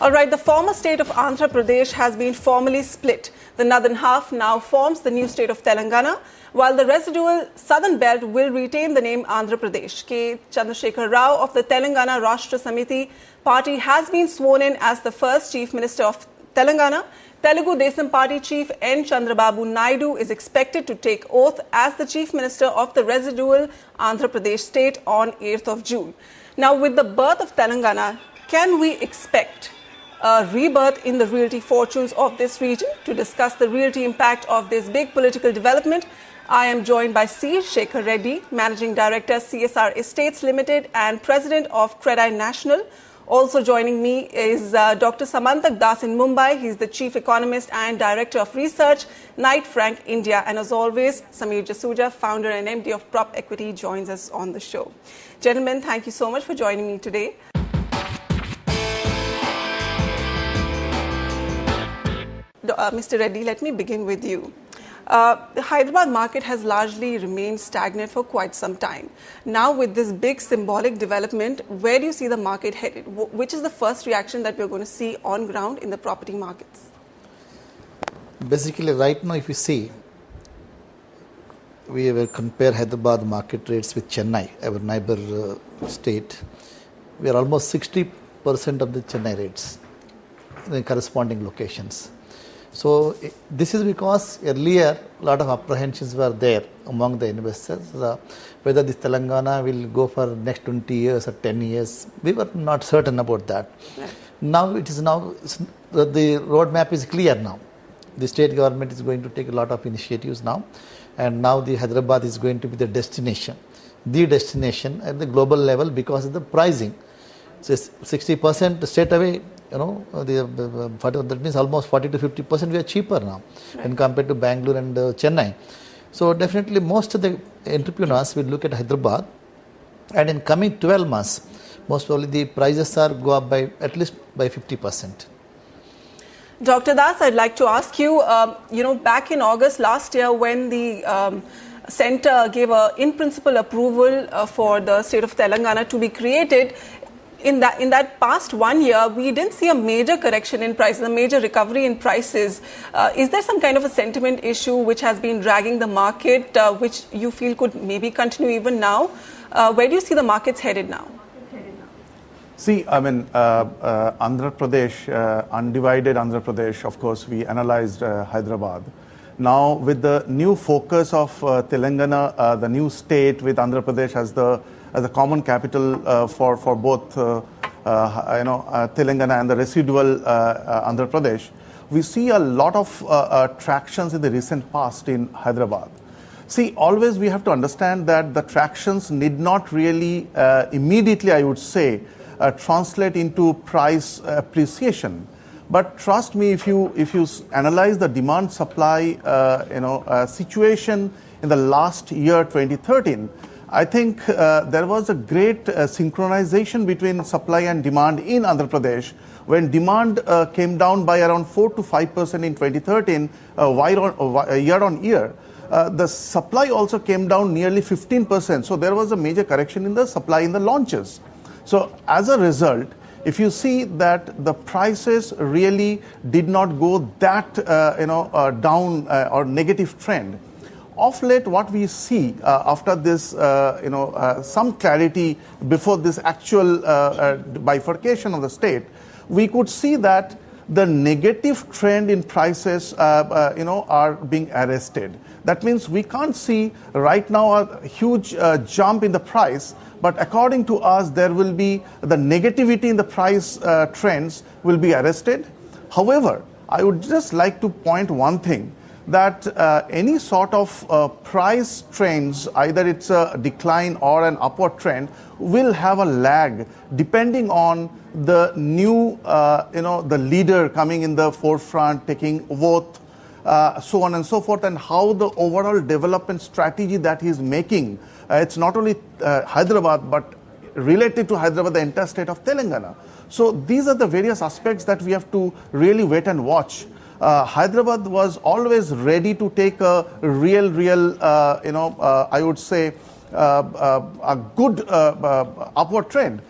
All right, the former state of Andhra Pradesh has been formally split. The northern half now forms the new state of Telangana, while the residual southern belt will retain the name Andhra Pradesh. K. Shekar Reddy of the Telangana Rashtra Samiti party has been sworn in as the first chief minister of Telangana. Telugu Desam Party chief N. Chandrababu Naidu is expected to take oath as the chief minister of the residual Andhra Pradesh state on 8th of June. Now, with the birth of Telangana, can we expect a rebirth in the realty fortunes of this region? To discuss the realty impact of this big political development, I am joined by C. Shekar Reddy, Managing Director, CSR Estates Limited and President of Credit National. Also joining me is Dr. Samantak Das in Mumbai. He's the Chief Economist and Director of Research, Knight Frank India. And as always, Sameer Jasuja, founder and MD of Prop Equity, joins us on the show. Gentlemen, thank you so much for joining me today. Mr. Reddy, let me begin with you. The Hyderabad market has largely remained stagnant for quite some time. Now, with this big symbolic development, where do you see the market headed? Which is the first reaction that we're going to see on ground in the property markets? Basically, right now, if you see, we will compare Hyderabad market rates with Chennai, our neighbor state. We are almost 60% of the Chennai rates in the corresponding locations. So this is because earlier a lot of apprehensions were there among the investors, whether this Telangana will go for next 20 years or 10 years. We were not certain about that. Right. Now the roadmap is clear now. The state government is going to take a lot of initiatives now, and now the Hyderabad is going to be the destination at the global level because of the pricing. So 60% straight away. That means almost 40 to 50% we are cheaper now, right, when compared to Bangalore and Chennai. So definitely most of the entrepreneurs will look at Hyderabad, and in coming 12 months, most probably the prices are go up by at least by 50%. Dr. Das, I'd like to ask you, back in August last year when the centre gave a in-principle approval for the state of Telangana to be created, in that past 1 year, we didn't see a major correction in prices, a major recovery in prices. Is there some kind of a sentiment issue which has been dragging the market, which you feel could maybe continue even now? Where do you see the markets headed now? See, Andhra Pradesh, undivided Andhra Pradesh, of course, we analyzed Hyderabad. Now, with the new focus of Telangana, the new state with Andhra Pradesh as a common capital for both Telangana and the residual Andhra Pradesh, we see a lot of tractions in the recent past in Hyderabad. See, always we have to understand that the tractions need not really immediately, I would say, translate into price appreciation. But trust me, if you analyze the demand-supply situation in the last year, 2013, I think there was a great synchronization between supply and demand in Andhra Pradesh when demand came down by around 4 to 5% in 2013 year on year. The supply also came down nearly 15%. So there was a major correction in the supply in the launches. So as a result, if you see that the prices really did not go that down or negative trend. Of late, what we see after this, some clarity before this actual bifurcation of the state, we could see that the negative trend in prices, are being arrested. That means we can't see right now a huge jump in the price, but according to us, there will be the negativity in the price trends will be arrested. However, I would just like to point one thing, that any sort of price trends, either it's a decline or an upward trend, will have a lag depending on the new, the leader coming in the forefront, taking oath, so on and so forth, and how the overall development strategy that he's making. It's not only Hyderabad, but related to Hyderabad, the entire state of Telangana. So these are the various aspects that we have to really wait and watch. Hyderabad was always ready to take a real, I would say, a good upward trend.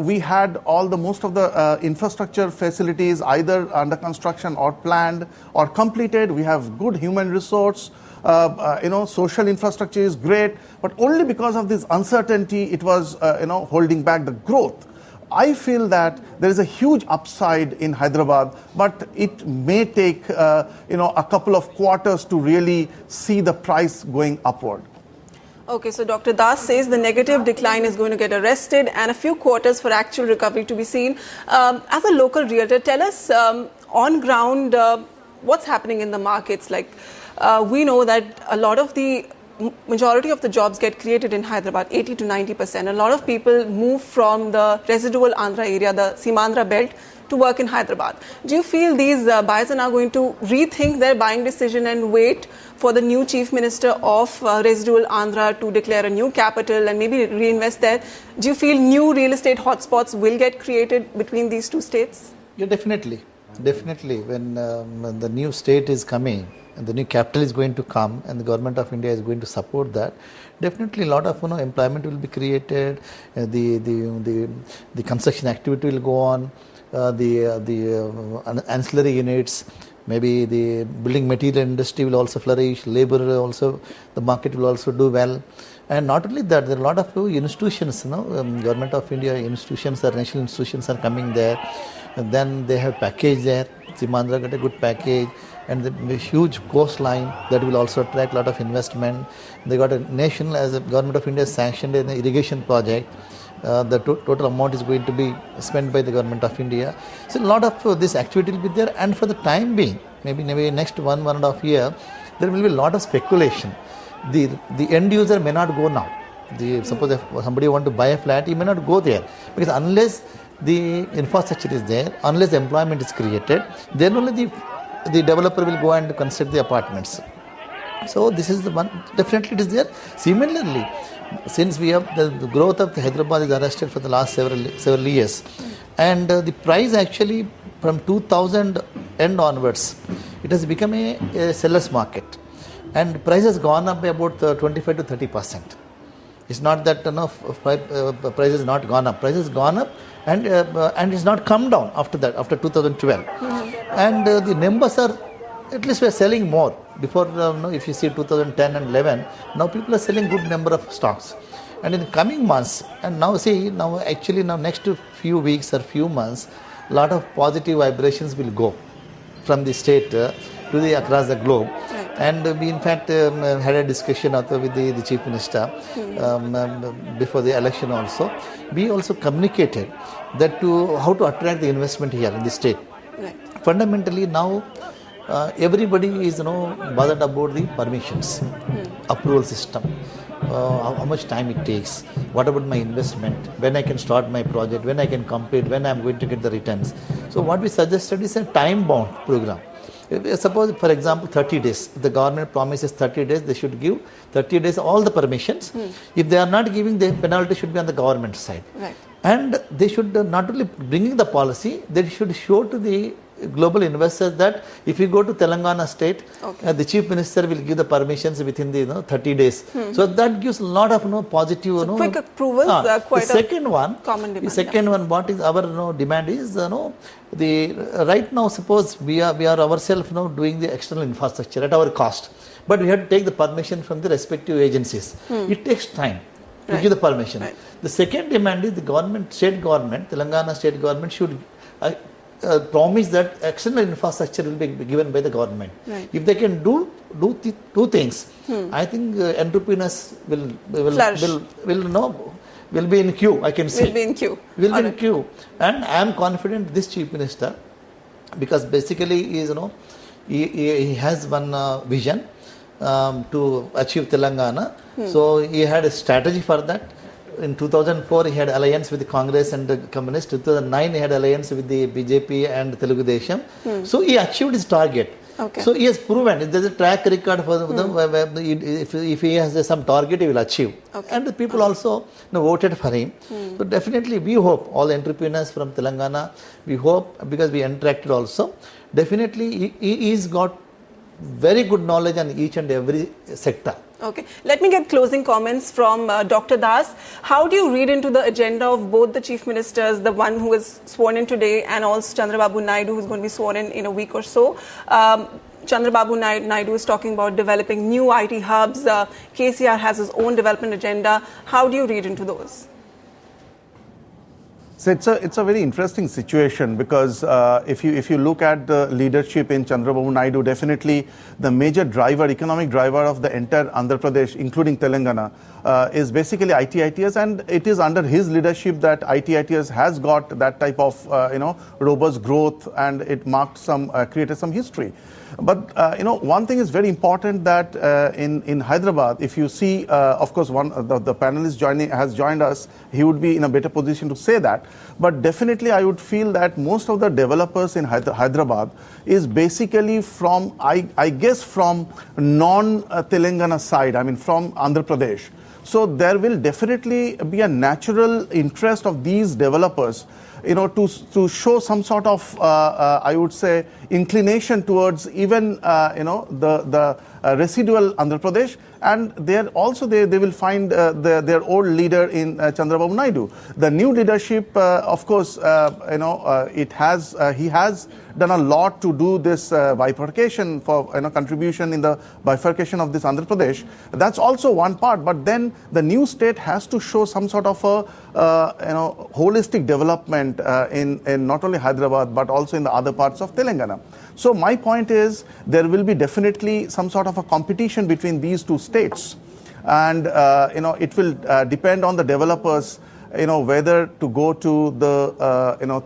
we had most of the infrastructure facilities either under construction or planned or completed. We have good human resource. Social infrastructure is great, but only because of this uncertainty, it was, holding back the growth. I feel that there is a huge upside in Hyderabad, but it may take, a couple of quarters to really see the price going upward. Okay, so Dr. Das says the negative decline is going to get arrested and a few quarters for actual recovery to be seen. As a local realtor, tell us on ground what's happening in the markets. We know that a lot of the majority of the jobs get created in Hyderabad, 80 to 90%. A lot of people move from the residual Andhra area, the Simandhra belt, to work in Hyderabad. Do you feel these buyers are now going to rethink their buying decision and wait for the new Chief Minister of residual Andhra to declare a new capital and maybe reinvest there? Do you feel new real estate hotspots will get created between these two states? Yeah, definitely. Definitely. When the new state is coming, and the new capital is going to come and the government of India is going to support that, definitely a lot of employment will be created, the construction activity will go on, the ancillary units, maybe the building material industry will also flourish, labor also, the market will also do well. And not only that, there are a lot of institutions, government of India institutions or national institutions are coming there. And then they have package there. Simandhra got a good package. And the huge coastline that will also attract a lot of investment. They got a national, as a government of India sanctioned an irrigation project. The total amount is going to be spent by the government of India. So a lot of this activity will be there, and for the time being, maybe next 1.5 year, there will be a lot of speculation. The end user may not go now. Suppose if somebody want to buy a flat, he may not go there, because unless the infrastructure is there, unless employment is created, then only the developer will go and construct the apartments. So this is the one, definitely it is there. Similarly, since we have the growth of Hyderabad is arrested for the last several years, and the price actually from 2000 end onwards, it has become a seller's market, and price has gone up by about 25 to 30%. It's not that price has not gone up. Price has gone up and it's not come down after that, after 2012. And the numbers are, at least we are selling more. Before, if you see 2010 and 11, now people are selling good number of stocks. And in the coming months, and now next few weeks or few months, a lot of positive vibrations will go from the state across the globe. And we in fact had a discussion also with the Chief Minister before the election also. We also communicated that how to attract the investment here in the state. Right. Fundamentally now everybody is bothered about the permissions, approval system, how much time it takes, what about my investment, when I can start my project, when I can complete, when I am going to get the returns. So what we suggested is a time-bound program. Suppose, for example, 30 days. If the government promises 30 days, they should give 30 days all the permissions. If they are not giving, the penalty should be on the government side. Right. And they should not only bringing the policy, they should show to the global investors that if you go to Telangana state, the Chief Minister will give the permissions within the 30 days. So that gives a lot of positive. So quick approvals. Quite the second one, common demand. The second one, what is our demand is right now. Suppose we are ourselves doing the external infrastructure at our cost, but we have to take the permission from the respective agencies. It takes time to give the permission. Right. The second demand is the government, state government, Telangana state government should promise that external infrastructure will be given by the government. Right. If they can do two things, I think entrepreneurs will be in queue. I can say will be in queue. Will be in queue, and I am confident this Chief Minister, because basically he has one vision to achieve Telangana. So he had a strategy for that. In 2004, he had alliance with the Congress and the Communists. In 2009, he had alliance with the BJP and Telugu Desam. So he achieved his target. Okay. So he has proven, there's a track record for if he has some target, he will achieve. Okay. And the people also voted for him. So definitely we hope, all entrepreneurs from Telangana, we hope, because we interacted also, definitely he's got very good knowledge on each and every sector. Okay, let me get closing comments from Dr. Das. How do you read into the agenda of both the chief ministers, the one who is sworn in today and also Chandrababu Naidu, who is going to be sworn in a week or so? Chandrababu Naidu is talking about developing new IT hubs. KCR has his own development agenda. How do you read into those? So it's a very interesting situation because if you look at the leadership in Chandrababu Naidu, definitely the major driver, economic driver of the entire Andhra Pradesh, including Telangana, is basically ITITS, and it is under his leadership that ITITS has got that type of robust growth, and it marked created some history. But one thing is very important that in Hyderabad, if you see, of course, the panelist has joined us, he would be in a better position to say that. But definitely, I would feel that most of the developers in Hyderabad is basically from, I guess, from non-Telangana side. I mean, from Andhra Pradesh. So there will definitely be a natural interest of these developers, to show some sort of, I would say, inclination towards even, the residual Andhra Pradesh, and there also they will find their old leader in Chandrababu Naidu. The new leadership, of course, he has done a lot to do this bifurcation for contribution in the bifurcation of this Andhra Pradesh. That's also one part, but then the new state has to show some sort of a holistic development in not only Hyderabad but also in the other parts of Telangana. So my point is there will be definitely some sort of a competition between these two states, and it will depend on the developers, whether to go to the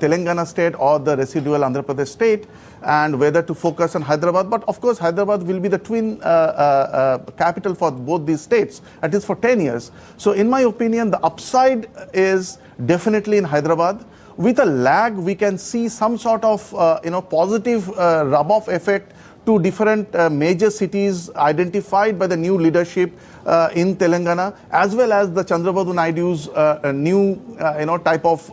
Telangana state or the residual Andhra Pradesh state, and whether to focus on Hyderabad. But of course, Hyderabad will be the twin capital for both these states, at least for 10 years. So in my opinion, the upside is definitely in Hyderabad. With a lag, we can see some sort of positive rub-off effect to different major cities identified by the new leadership in Telangana, as well as the Chandrababu Naidu's new type of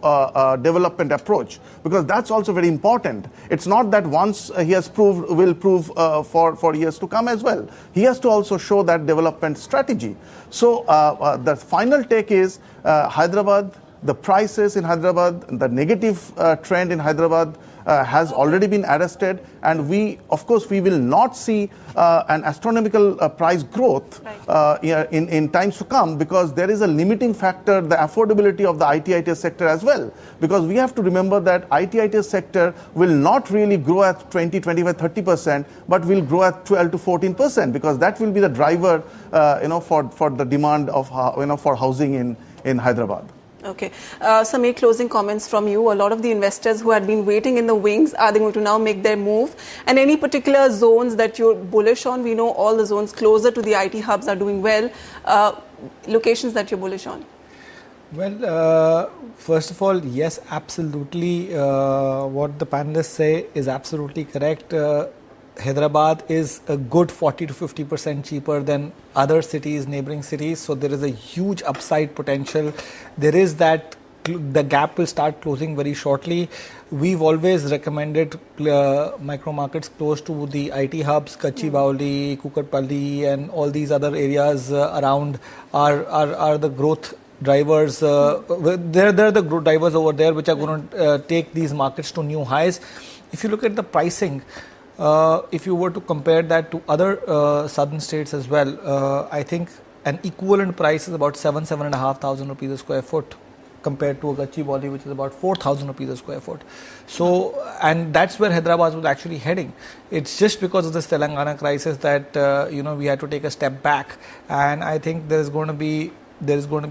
development approach, because that's also very important. It's not that once he has will prove for years to come as well. He has to also show that development strategy. So the final take is Hyderabad. The prices in Hyderabad, the negative trend in Hyderabad has already been arrested, and of course, we will not see an astronomical price growth in times to come, because there is a limiting factor, the affordability of the IT/ITES sector as well. Because we have to remember that IT/ITES sector will not really grow at 20, 25, 30%, but will grow at 12 to 14%, because that will be the driver, for the demand of for housing in Hyderabad. Okay. Some closing comments from you. A lot of the investors who had been waiting in the wings, are they going to now make their move? And any particular zones that you're bullish on? We know all the zones closer to the IT hubs are doing well. Locations that you're bullish on? Well, first of all, yes, absolutely. What the panelists say is absolutely correct. Hyderabad is a good 40 to 50% cheaper than other cities, neighboring cities. So there is a huge upside potential. There is that the gap will start closing very shortly. We've always recommended micro markets close to the IT hubs, Gachibowli, Kukatpalli, and all these other areas around are the growth drivers. They're the growth drivers over there, which are going to take these markets to new highs. If you look at the pricing, if you were to compare that to other southern states as well, I think an equivalent price is about 7,500 rupees a square foot compared to a Gachibowli, which is about 4,000 rupees a square foot. So, and that's where Hyderabad was actually heading. It's just because of this Telangana crisis that we had to take a step back, and I think there is going to be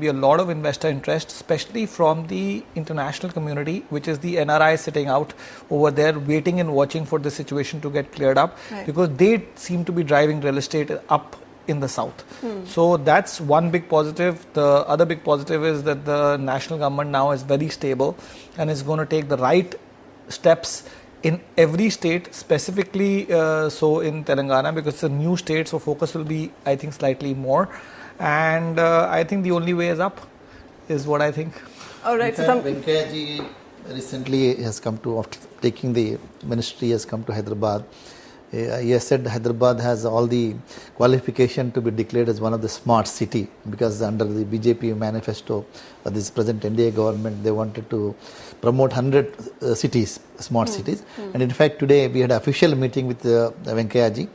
a lot of investor interest, especially from the international community, which is the NRI sitting out over there waiting and watching for the situation to get cleared up, because they seem to be driving real estate up in the south. So that's one big positive. The other big positive is that the national government now is very stable and is going to take the right steps in every state, specifically so in Telangana, because it's a new state, so focus will be, I think, slightly more. And I think the only way is up, is what I think. All right. So Venkaya recently has come to, after taking the ministry, has come to Hyderabad, He has said Hyderabad has all the qualification to be declared as one of the smart city, because under the BJP manifesto, this present NDA government, they wanted to promote 100 cities, smart cities. And in fact, today we had an official meeting with Venkaiah ji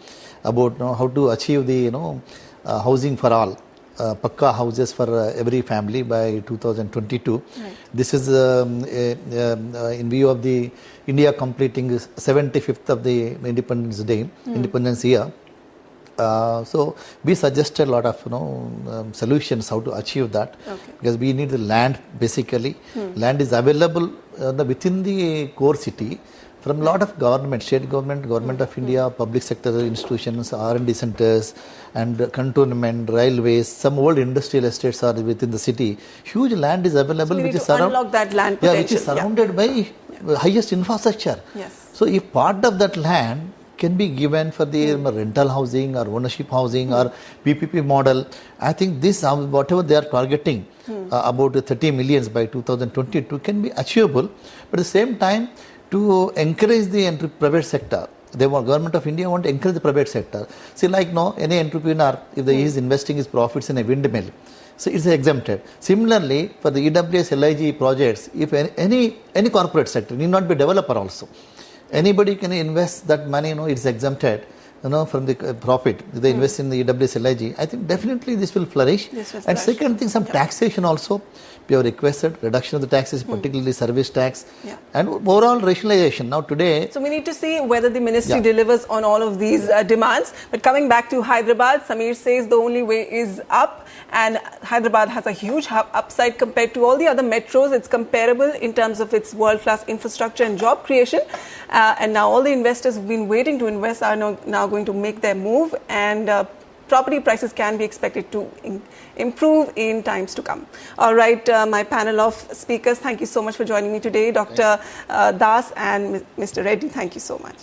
about how to achieve the housing for all. Pakka houses for every family by 2022. Right. This is in view of the India completing 75th of the Independence Day, Independence year. So we suggested a lot of solutions how to achieve that, because we need the land basically. Land is available within the core city from a lot of government, state government, government of India, public sector institutions, R&D centers, and cantonment, railways. Some old industrial estates are within the city. Huge land is available, so which is unlock that land potential. Which is surrounded by highest infrastructure. Yes. So if part of that land can be given for the rental housing or ownership housing or PPP model, I think this, whatever they are targeting, about 30 millions by 2022 can be achievable. But at the same time, to encourage the private sector, government of India want to encourage the private sector. See, like any entrepreneur, if he is investing his profits in a windmill, so it's exempted. Similarly, for the EWS LIG projects, if any corporate sector, need not be developer also, anybody can invest that money, it's exempted, from the profit. They invest in the EWS LIG. I think definitely this will flourish. And second thing, some taxation also. We have requested reduction of the taxes, particularly service tax, and overall rationalization. Now today, so we need to see whether the ministry delivers on all of these demands. But coming back to Hyderabad, Samir says the only way is up, and Hyderabad has a huge upside compared to all the other metros. It's comparable in terms of its world-class infrastructure and job creation. And now all the investors who've been waiting to invest are now going to make their move, and property prices can be expected to improve in times to come. All right, my panel of speakers, thank you so much for joining me today. Dr. Das and Mr. Reddy, thank you so much.